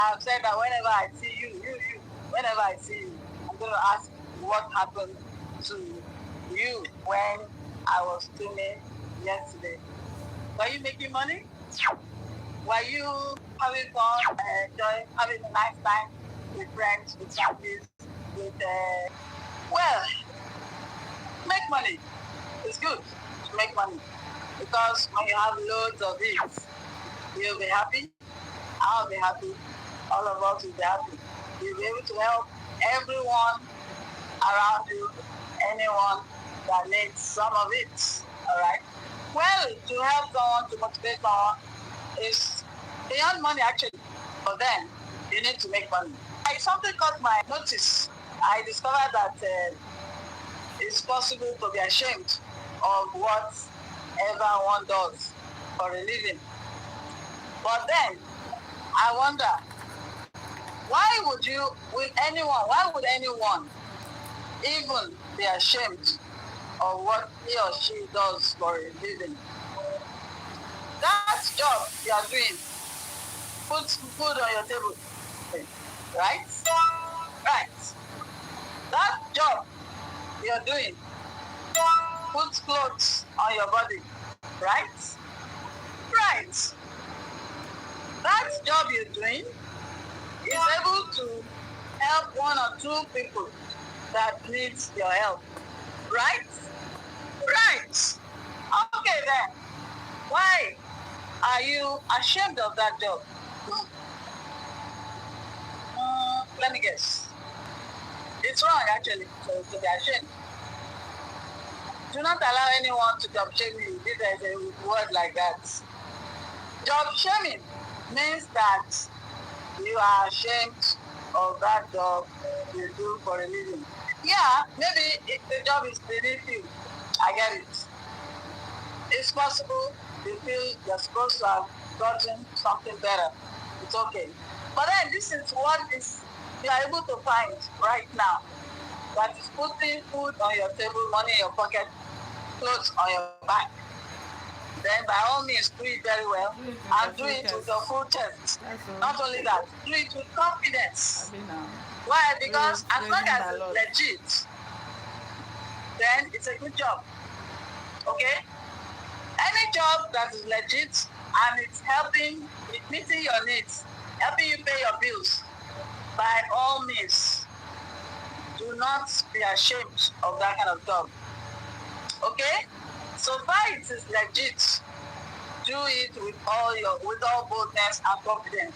I've said that whenever I see you, whenever I see you, I'm going to ask what happened to you when I was tuning yesterday. Were you making money? Were you having fun, enjoying, having a nice time with friends, with families, with, well, make money. It's good to make money because when you have loads of it, you'll be happy, I'll be happy, all of us will be happy. You'll be able to help everyone around you, anyone that needs some of it. All right. Well, to help someone, to motivate someone is beyond money actually. But then you need to make money. Like something caught my notice. I discovered that it's possible to be ashamed of whatever one does for a living. But then I wonder, why would anyone even be ashamed of what he or she does for a living? That job you are doing puts food on your table, right? Right. That job you're doing puts clothes on your body, right? Right. That job you're doing is able to help one or two people that needs your help, right? Right. Okay then. Why are you ashamed of that job? Let me guess. It's wrong actually to be ashamed. Do not allow anyone to job shame you. This is a word like that. Job shaming means that you are ashamed of that job you do for a living. Yeah, maybe if the job is beneath you. I get it. It's possible you feel you're supposed to have gotten something better. It's okay. But then this is what is you are able to find right now. That is putting food on your table, money in your pocket, clothes on your back. Then by all means do it very well and do it with your full chest. Not only that, do it with confidence. Why? Because as long as it's legit, then it's a good job. Okay? Any job that is legit and it's meeting your needs, helping you pay your bills, by all means, do not be ashamed of that kind of job. Okay? So far it is legit. Do it with all boldness and confidence,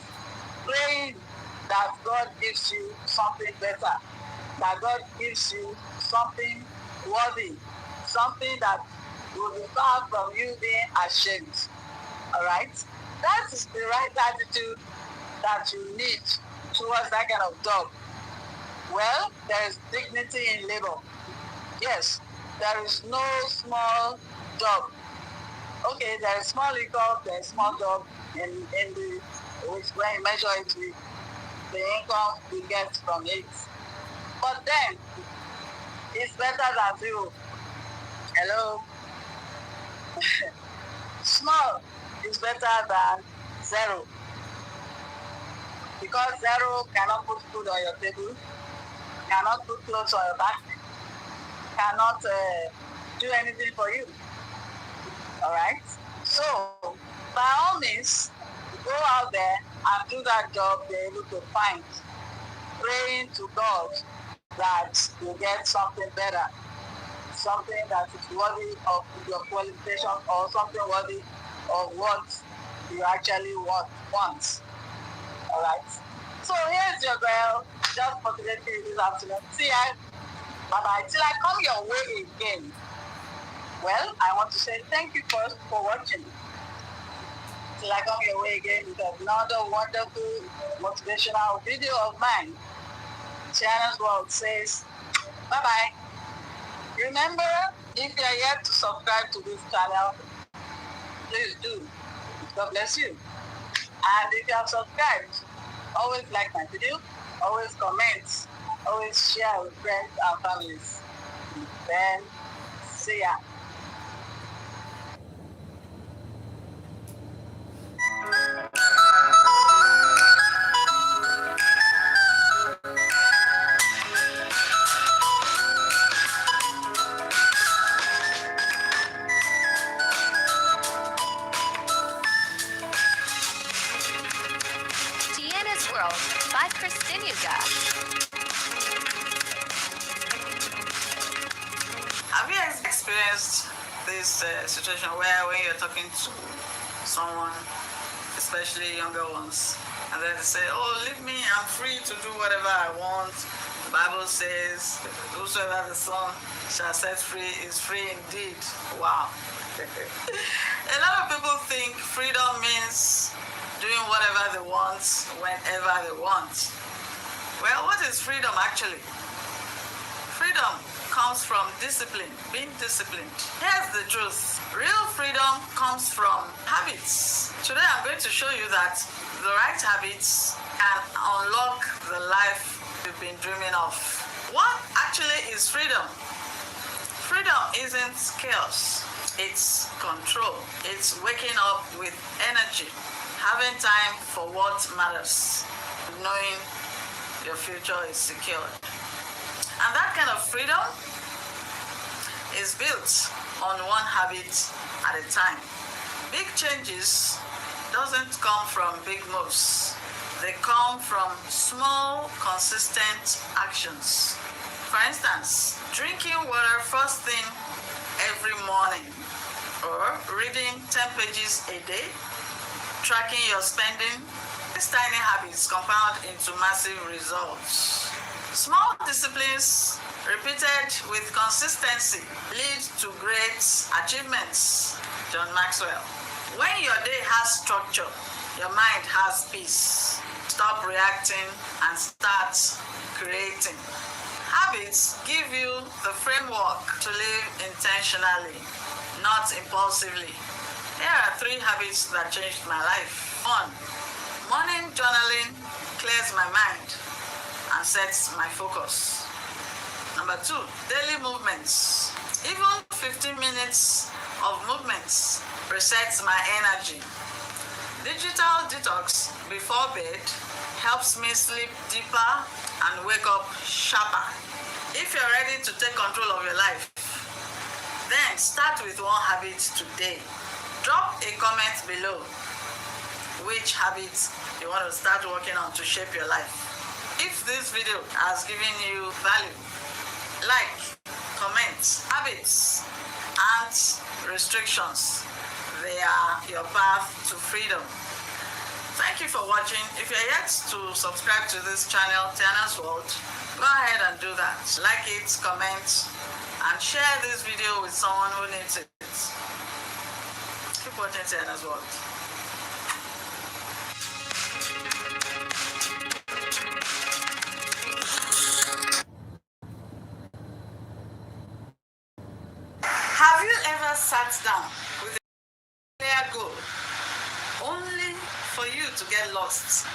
praying that God gives you something better, that God gives you something worthy, something that will be far from you being ashamed. All right? That is the right attitude that you need towards that kind of job. Well, there is dignity in labor. Yes, there is no small job. Okay, there is small income, there is small job in the which when you measure it with the income you get from it. But then it's better than zero. Hello? Small is better than zero. Because zero cannot put food on your table, cannot put clothes on your back, cannot do anything for you. All right? So, by all means, go out there and do that job you're able to find, praying to God that you get something better, something that is worthy of your qualification or something worthy of what you actually want. All right? So here's your girl, just motivating you this afternoon. See ya. Bye-bye. Till I come your way again. Well, I want to say thank you first for watching. Till I come your way again with another wonderful motivational video of mine. Shannon's World says, bye-bye. Remember, if you are yet to subscribe to this channel, please do. God bless you. And if you have subscribed, always like my video, always comment, always share with friends and families. Then, see ya. world by ChristyNuga. Have you experienced this situation where when you're talking to someone, especially younger ones, and then they say, oh, leave me, I'm free to do whatever I want. The Bible says, whosoever the Son shall set free is free indeed. Wow. A lot of people think freedom means doing whatever they want, whenever they want. Well, what is freedom actually? Freedom comes from discipline, being disciplined. Here's the truth. Real freedom comes from habits. Today I'm going to show you that the right habits can unlock the life you've been dreaming of. What actually is freedom? Freedom isn't chaos. It's control. It's waking up with energy, having time for what matters, knowing your future is secured. And that kind of freedom is built on one habit at a time. Big changes doesn't come from big moves. They come from small, consistent actions. For instance, drinking water first thing every morning, or reading 10 pages a day, tracking your spending. These tiny habits compound into massive results. Small disciplines repeated with consistency lead to great achievements. John Maxwell. When your day has structure, your mind has peace. Stop reacting and start creating. Habits give you the framework to live intentionally, not impulsively. Here are 3 habits that changed my life. 1. Morning journaling clears my mind and sets my focus. Number 2. Daily movements. Even 15 minutes of movements resets my energy. Digital detox before bed helps me sleep deeper and wake up sharper. If you're ready to take control of your life, then start with one habit today. Drop a comment below which habits you want to start working on to shape your life. If this video has given you value, like, comment. Habits and restrictions, they are your path to freedom. Thank you for watching. If you're yet to subscribe to this channel, Tiana's World, go ahead and do that. Like it, comment, and share this video with someone who needs it. Keep watching Tiana's World. Have you ever sat down with a clear goal only for you to get lost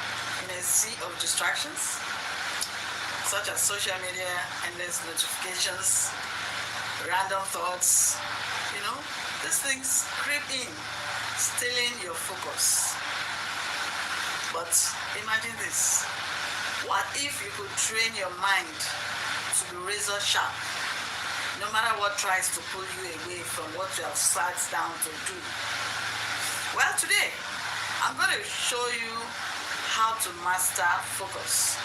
in a sea of distractions, such as social media, endless notifications, random thoughts? You know, these things creep in, stealing your focus. But imagine this. What if you could train your mind to be razor sharp, no matter what tries to pull you away from what you have sat down to do? Well, today, I'm going to show you how to master focus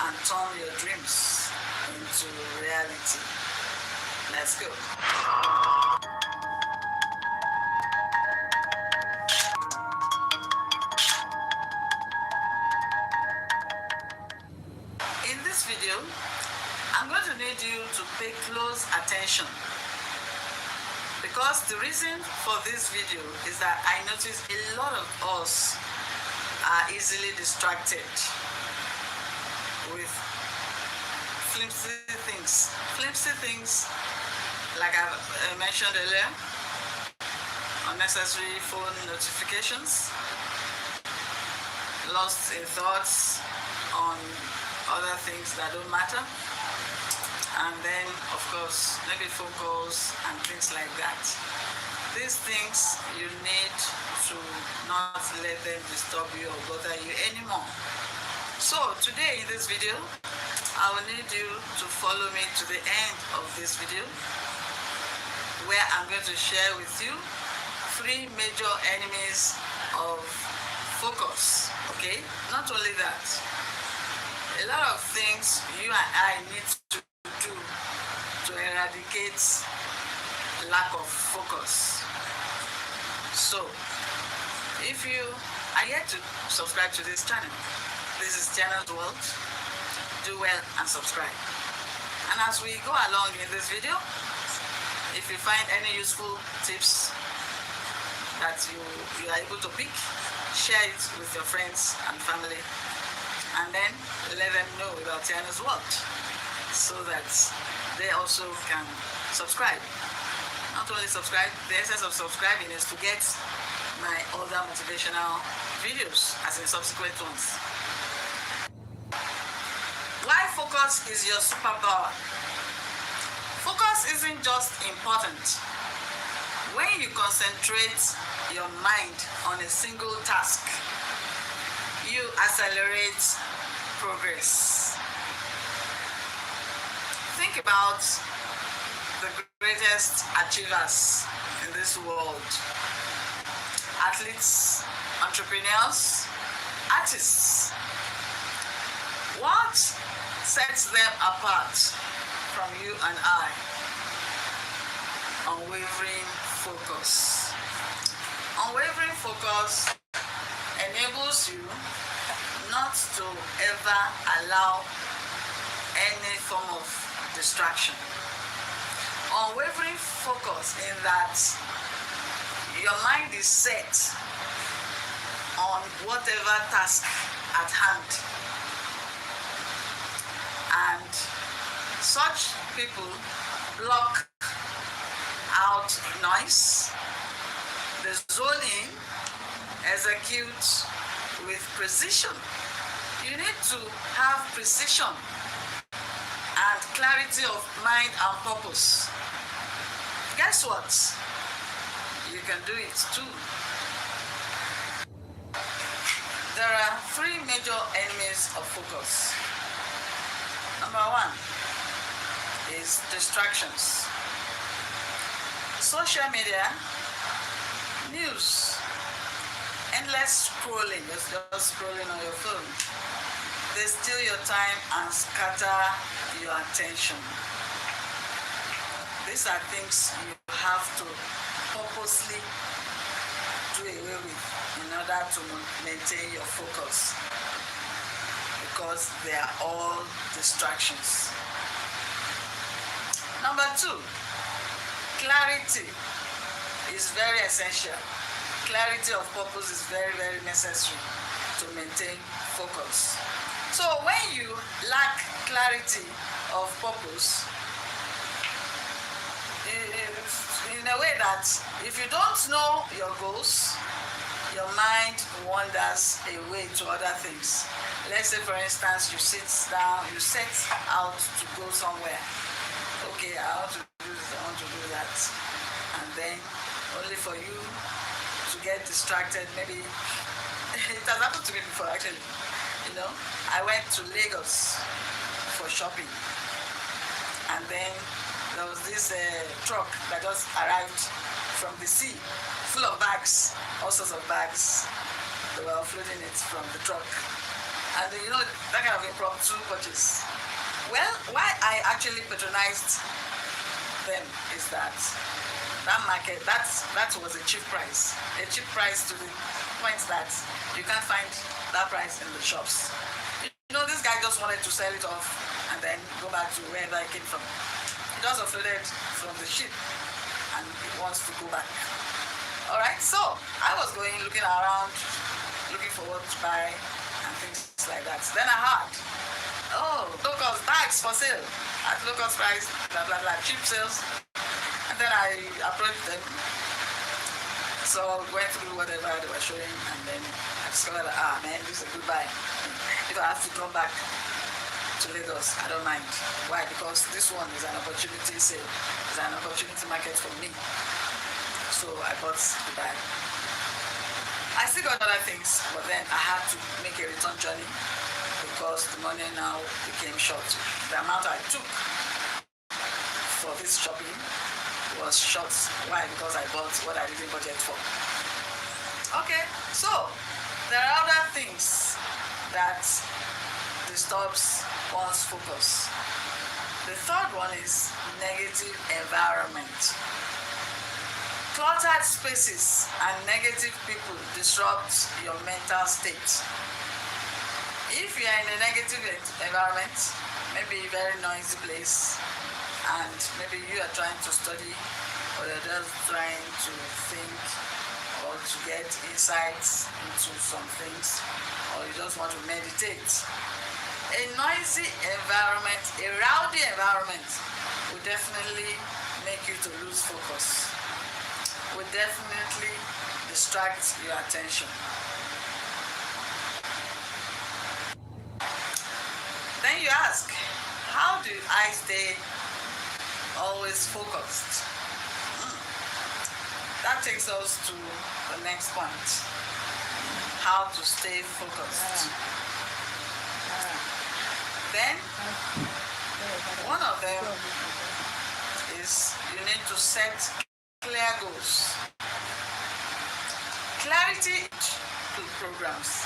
and turn your dreams into reality. Let's go. In this video, I'm going to need you to pay close attention, because the reason for this video is that I notice a lot of us are easily distracted with flimsy things. Flimsy things, like I mentioned earlier, unnecessary phone notifications, lost in thoughts on other things that don't matter, and then, of course, maybe phone calls and things like that. These things, you need to not let them disturb you or bother you anymore. So today in this video, I will need you to follow me to the end of this video, where I'm going to share with you 3 major enemies of focus, okay? Not only that, a lot of things you and I need to do to eradicate lack of focus. So, if you are yet to subscribe to this channel, this is Channel's World, do well and subscribe. And as we go along in this video, if you find any useful tips that you are able to pick, share it with your friends and family, and then let them know about Tiana's World so that they also can subscribe. Not only subscribe, the essence of subscribing is to get my other motivational videos as in subsequent ones. Why focus is your superpower? Focus isn't just important. When you concentrate your mind on a single task, you accelerate progress. Think about the greatest achievers in this world. Athletes, entrepreneurs, artists. What sets them apart from you and I? Unwavering focus. Unwavering focus enables you not to ever allow any form of distraction. Unwavering focus in that your mind is set on whatever task at hand. And such people block out noise, they zone in, execute with precision. You need to have precision and clarity of mind and purpose. Guess what? You can do it too. There are three major enemies of focus. Number one is distractions. Social media, news, endless scrolling, just scrolling on your phone. They steal your time and scatter your attention. These are things you have to purposely do away with in order to maintain your focus, because they are all distractions. Number two, clarity is very essential. Clarity of purpose is very, very necessary to maintain focus. So when you lack clarity of purpose, in a way that if you don't know your goals, your mind wanders away to other things. Let's say, for instance, you sit down, you set out to go somewhere. Okay, I want to do this, I want to do that. And then only for you to get distracted. Maybe it has happened to me before, actually. You know, I went to Lagos for shopping. And then there was this truck that just arrived from the sea, full of bags, all sorts of bags. They were offloading it from the truck. And you know, that kind of impromptu purchase. Well, why I actually patronized them is that market, that was a cheap price. A cheap price to the point that you can't find that price in the shops. You know, this guy just wanted to sell it off and then go back to wherever he came from. He just offloaded from the ship and he wants to go back. All right, so I was going, looking around, looking for what to buy and things like that. Then I heard, low-cost bags for sale at low-cost price, blah, blah, blah, cheap sales. And then I approached them. So went through whatever they were showing, and then I discovered, man, this is a good buy. If I have to come back to Lagos, I don't mind. Why? Because this one is an opportunity sale. It's an opportunity market for me. So I bought the bag. I still got other things, but then I had to make a return journey because the money now became short. The amount I took for this shopping was short. Why? Because I bought what I didn't budget for. Okay, so There are other things that disturbs one's focus. The third one is negative environment. Cluttered spaces and negative people disrupt your mental state. If you are in a negative environment, maybe a very noisy place, and maybe you are trying to study, or you're just trying to think or to get insights into some things, or you just want to meditate, a noisy environment, a rowdy environment will definitely make you to lose focus, will definitely distract your attention. Then you ask, how do I stay always focused? That takes us to the next point, how to stay focused. Then, one of them is you need to set clear goals. Clarity to programs.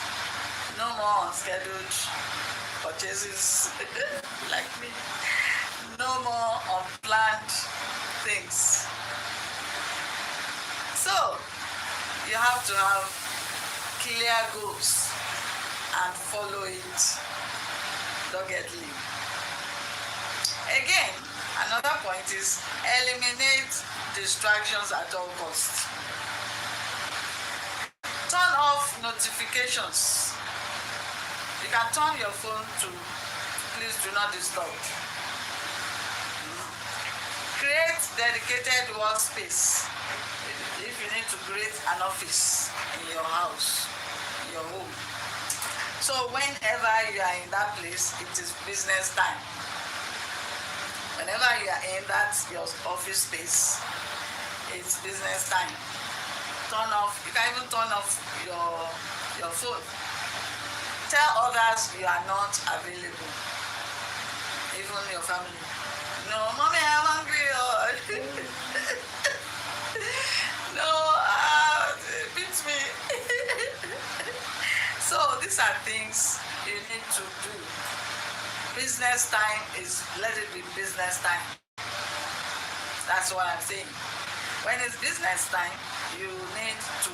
No more unscheduled purchases like me. No more unplanned things. So, you have to have clear goals and follow it doggedly. Again, another point is eliminate distractions at all costs. Turn off notifications. You can turn your phone to please do not disturb. Create dedicated workspace. If you need to create an office in your house, in your home. So whenever you are in that place, it is business time. Whenever you are in that your office space, it's business time. Turn off, you can even turn off your phone. Tell others you are not available. Even your family. No, mommy, I'm hungry. No, it beats me. So these are things you need to do. Business time is, let it be business time. That's what I'm saying. When it's business time, you need to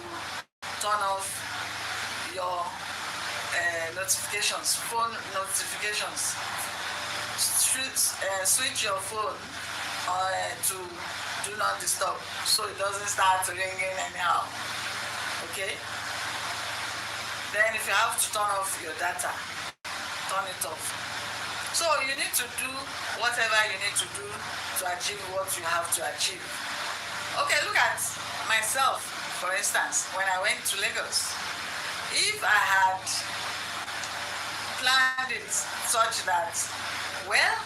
turn off your notifications, phone notifications. Switch your phone to do not disturb, so it doesn't start ringing anyhow. Okay? Then if you have to turn off your data, turn it off. So you need to do whatever you need to do to achieve what you have to achieve. Okay, look at myself, for instance, when I went to Lagos. If I had planned it such that, well,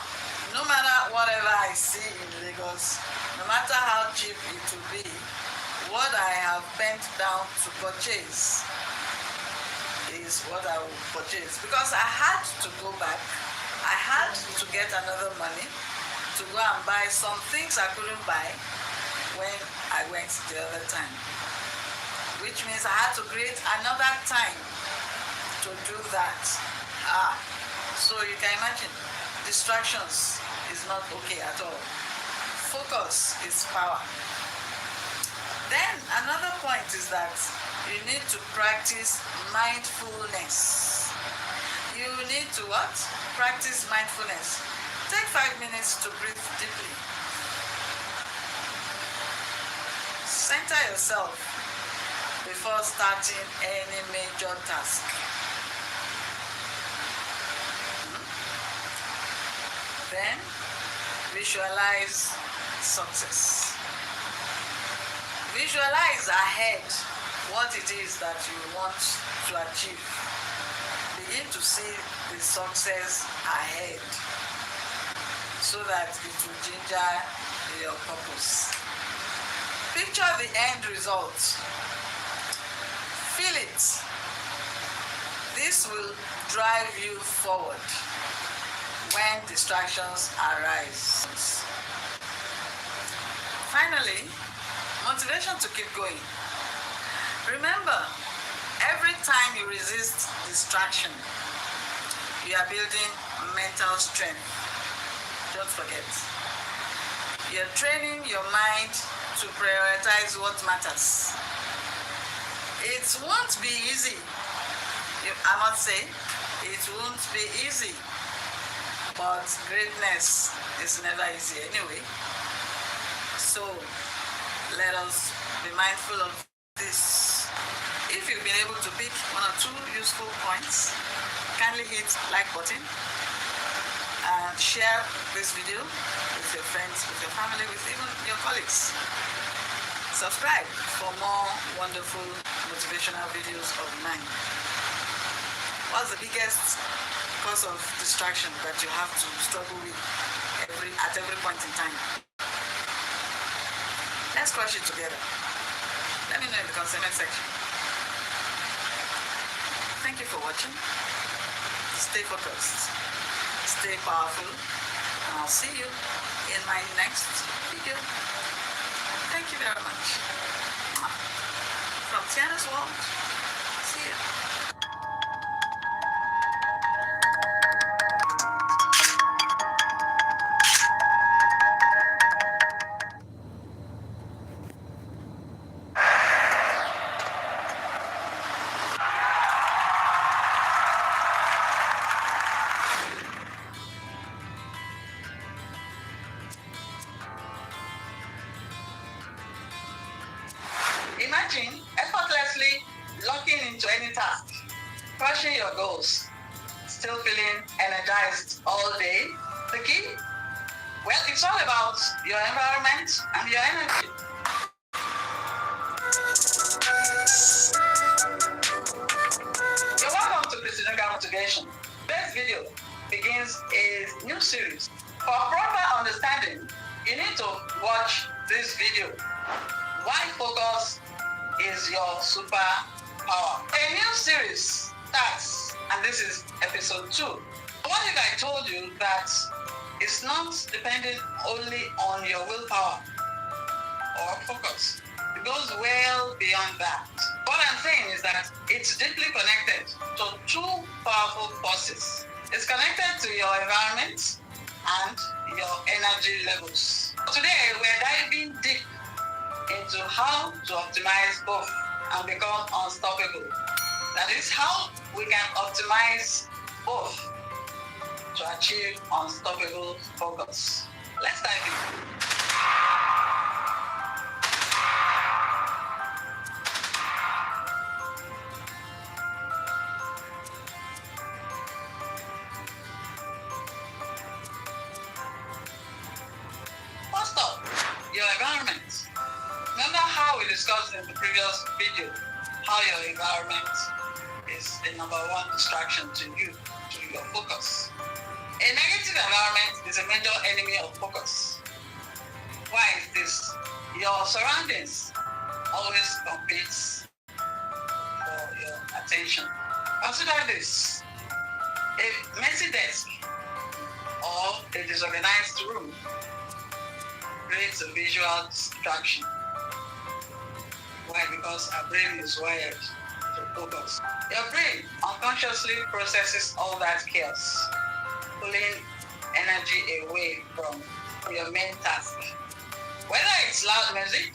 no matter whatever I see in Lagos, no matter how cheap it will be, what I have bent down to purchase is what I will purchase. Because I had to go back, I had to get another money to go and buy some things I couldn't buy when I went the other time. Which means I had to create another time to do that. So you can imagine, distractions is not okay at all. Focus is power. Then another point is that you need to practice mindfulness. You need to what? Practice mindfulness. Take 5 minutes to breathe deeply. Center yourself before starting any major task. Then visualize success. Visualize ahead what it is that you want to achieve. Begin to see the success ahead so that it will ginger your purpose. Picture the end result. Feel it. This will drive you forward when distractions arise. Finally, motivation to keep going. Remember, Every time you resist distraction, you are building mental strength. Don't forget. You're training your mind to prioritize what matters. It won't be easy. I must say, it won't be easy. But greatness is never easy anyway. So let us be mindful of this. If you've been able to pick one or two useful points, kindly hit like button and share this video with your friends, with your family, with even your colleagues. Subscribe for more wonderful motivational videos of mine. What's the biggest cause of distraction that you have to struggle with at every point in time? Let's crush it together. Let me know in the comment section. Thank you for watching. Stay focused. Stay powerful. And I'll see you in my next video. Thank you very much. From Tiana's World. See you. Imagine effortlessly locking into any task, crushing your goals, still feeling energized all day. The key? Well, it's all about your environment and your energy. You're welcome to ChristyNuga Motivation. This video begins a new series. For proper understanding, you need to watch this video. Why focus is your superpower. A new series starts, and this is episode 2. What if I told you that it's not dependent only on your willpower or focus? It goes well beyond that. What I'm saying is that it's deeply connected to two powerful forces. It's connected to your environment and your energy levels. Today, we're diving deep into how to optimize both and become unstoppable. That is how we can optimize both to achieve unstoppable focus. Let's dive in. First up, your environment. Remember how we discussed in the previous video how your environment is the number one distraction to you, to your focus. A negative environment is a major enemy of focus. Why is this? Your surroundings always competes for your attention. Consider this. A messy desk or a disorganized room creates a visual distraction. Why? Because our brain is wired to focus. Your brain unconsciously processes all that chaos, pulling energy away from your main task. Whether it's loud music,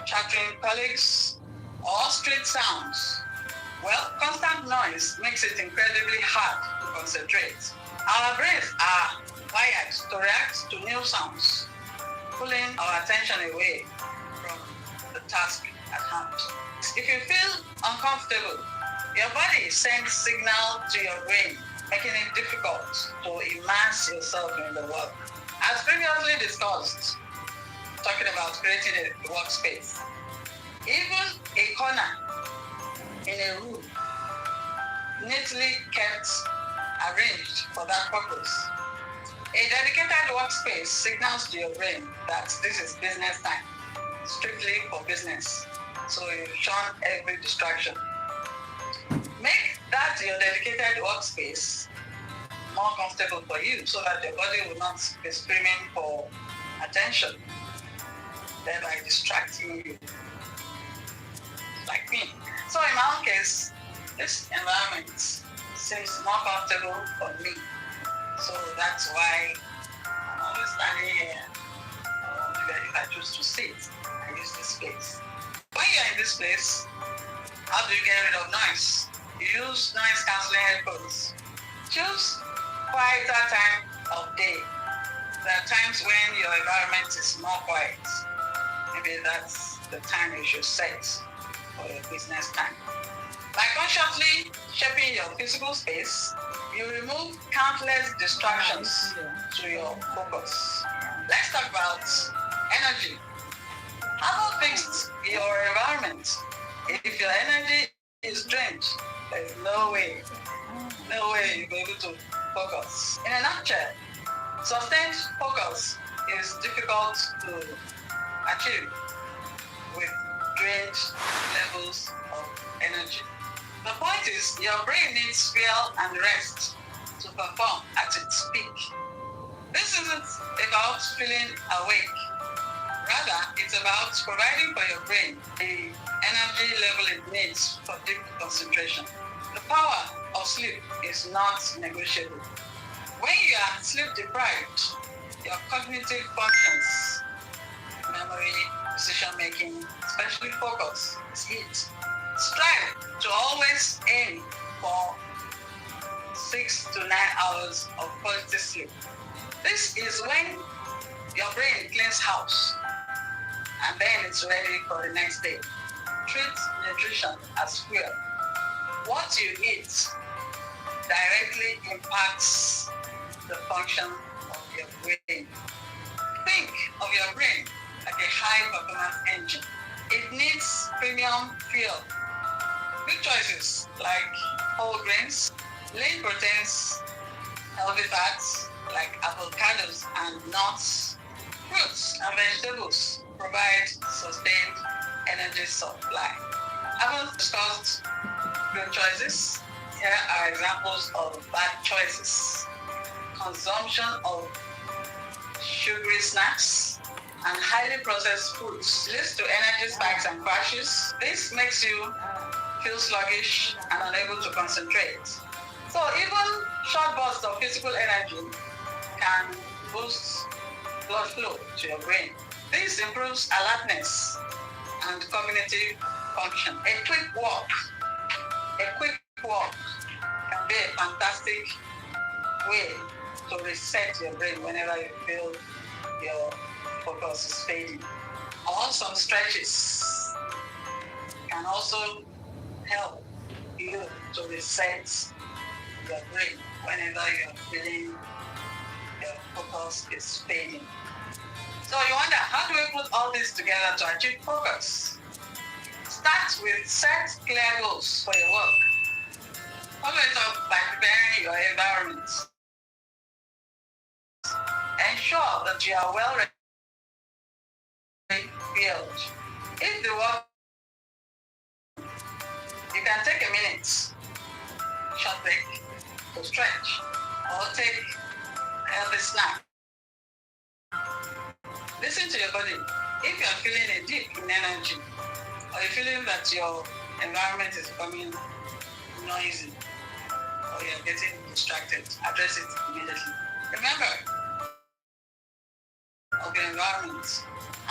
chattering colleagues, or street sounds, well, constant noise makes it incredibly hard to concentrate. Our brains are wired to react to new sounds, pulling our attention away from the task at hand. If you feel uncomfortable, your body sends signal to your brain, making it difficult to immerse yourself in the work. As previously discussed, talking about creating a workspace, even a corner in a room neatly kept arranged for that purpose. A dedicated workspace signals to your brain that this is business time, strictly for business. So you shun every distraction. Make that your dedicated workspace more comfortable for you so that your body will not be screaming for attention, thereby distracting you. Like like me. So in my own case, this environment seems more comfortable for me. So that's why I'm always standing here. If I choose to sit, I use this place. When you're in this place, how do you get rid of noise? You use noise cancelling headphones. Choose quieter time of day. There are times when your environment is more quiet. Maybe that's the time you should set for your business time. By consciously shaping your physical space, you remove countless distractions to your focus. Let's talk about energy. How about fix your environment? If your energy is drained, there's no way you'll be able to focus. In a nutshell, sustained focus is difficult to achieve with drained levels of energy. The point is, your brain needs fuel and rest to perform at its peak. This isn't about feeling awake. Rather, it's about providing for your brain the energy level it needs for deep concentration. The power of sleep is not negotiable. When you are sleep deprived, your cognitive functions, memory, decision making, especially focus, is hit. Strive to always aim for 6 to 9 hours of quality sleep. This is when your brain cleans house and then it's ready for the next day. Treat nutrition as fuel. What you eat directly impacts the function of your brain. Think of your brain like a high-performance engine. It needs premium fuel. Good choices like whole grains, lean proteins, healthy fats like avocados and nuts, fruits and vegetables provide sustained energy supply. Having discussed good choices, here are examples of bad choices. Consumption of sugary snacks and highly processed foods leads to energy spikes and crashes. This makes you feel sluggish and unable to concentrate. So even short bursts of physical energy can boost blood flow to your brain. This improves alertness and cognitive function. A quick walk can be a fantastic way to reset your brain whenever you feel your focus is fading. Or some stretches can also help you to reset your brain whenever you're feeling your focus is fading. So you wonder, how do we put all this together to achieve focus? Start with set clear goals for your work. Follow it up by preparing your environment. Ensure that you are well filled. If the work, you can take a minute, short break, to stretch, or take a healthy snack. Listen to your body. If you are feeling a dip in energy, or you're feeling that your environment is becoming noisy, or you're getting distracted, address it immediately. Remember of your environment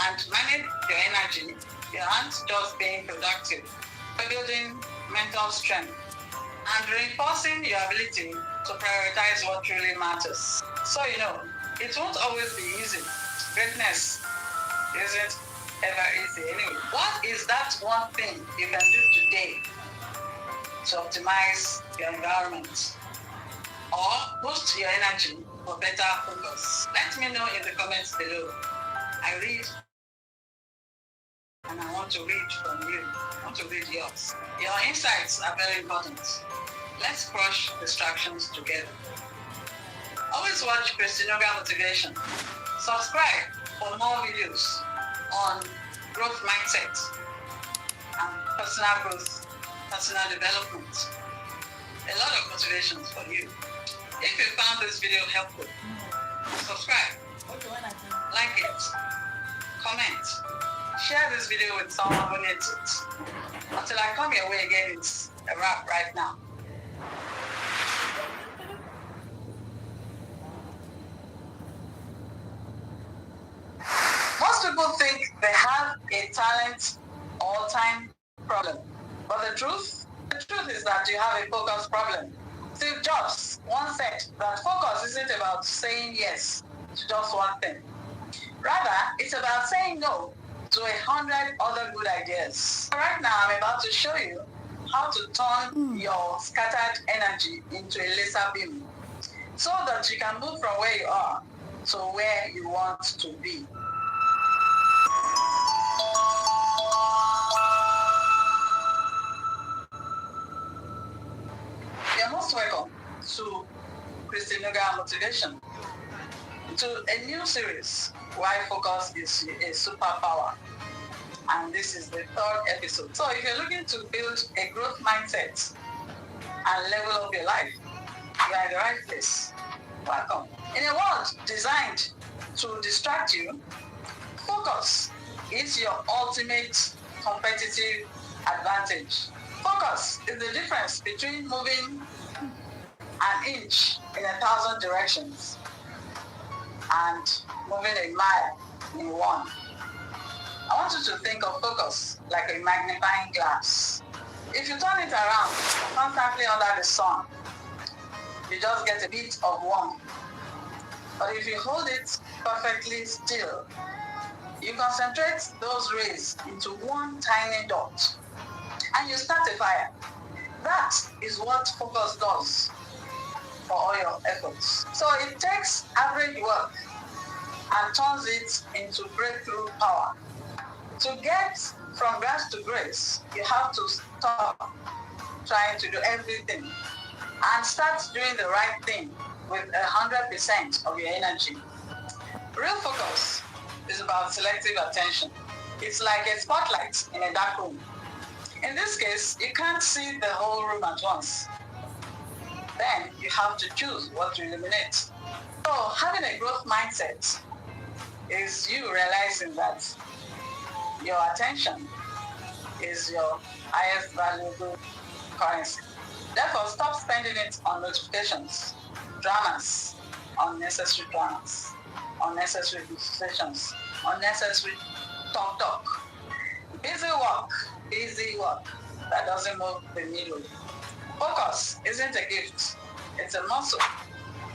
and manage your energy. You aren't just being productive, but building mental strength and reinforcing your ability to prioritize what truly matters. So it won't always be easy. Greatness isn't ever easy anyway. What is that one thing you can do today to optimize your environment or boost your energy for better focus? Let me know in the comments below. I read and I want to read from you. I want to read yours. Your insights are very important. Let's crush distractions together. Always watch ChristyNuga Motivation. Subscribe for more videos on growth mindset and personal growth, personal development. A lot of motivations for you. If you found this video helpful, subscribe, like it, comment, share this video with someone who needs it. Until I come your way again, it's a wrap right now. Most people think they have a talent or time problem. But the truth is that you have a focus problem. Steve Jobs once said that focus isn't about saying yes to just one thing. Rather, it's about saying no to 100 other good ideas. Right now, I'm about to show you how to turn your scattered energy into a laser beam so that you can move from where you are to where you want to be. You're most welcome to ChristyNuga Motivation, to a new series, Why Focus is a Superpower. And this is the third episode. So if you're looking to build a growth mindset and level up your life, you're in the right place. Welcome. In a world designed to distract you, focus is your ultimate competitive advantage. Focus is the difference between moving an inch in 1,000 directions and moving a mile in one. I want you to think of focus like a magnifying glass. If you turn it around constantly under the sun, you just get a bit of warmth. But if you hold it perfectly still, you concentrate those rays into one tiny dot and you start a fire. That is what focus does for all your efforts. So it takes average work and turns it into breakthrough power. To get from grace to grace, you have to stop trying to do everything and start doing the right thing with 100% of your energy. Real focus is about selective attention. It's like a spotlight in a dark room. In this case, you can't see the whole room at once. Then you have to choose what to eliminate. So having a growth mindset is you realizing that your attention is your highest valuable currency. Therefore, stop spending it on notifications, dramas, unnecessary dramas, unnecessary decisions, unnecessary talk. Busy work that doesn't move the needle. Focus isn't a gift, it's a muscle.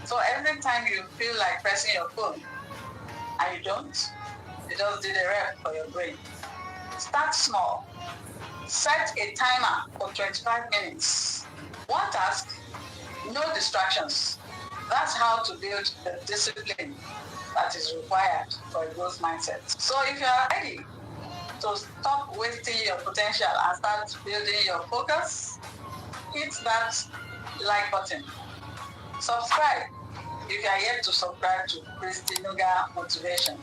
So every time you feel like pressing your phone and you don't, you just did a rep for your brain. Start small. Set a timer for 25 minutes. One task, no distractions. That's how to build the discipline that is required for a growth mindset. So if you are ready to stop wasting your potential and start building your focus, hit that like button. Subscribe if you are yet to subscribe to ChristyNuga Motivation.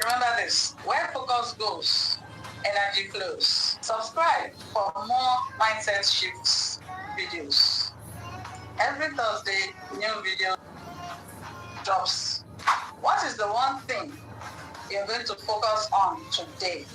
Remember this, where focus goes, energy flows. Subscribe for more mindset shifts videos. Every Thursday, new video drops. What is the one thing you're going to focus on today?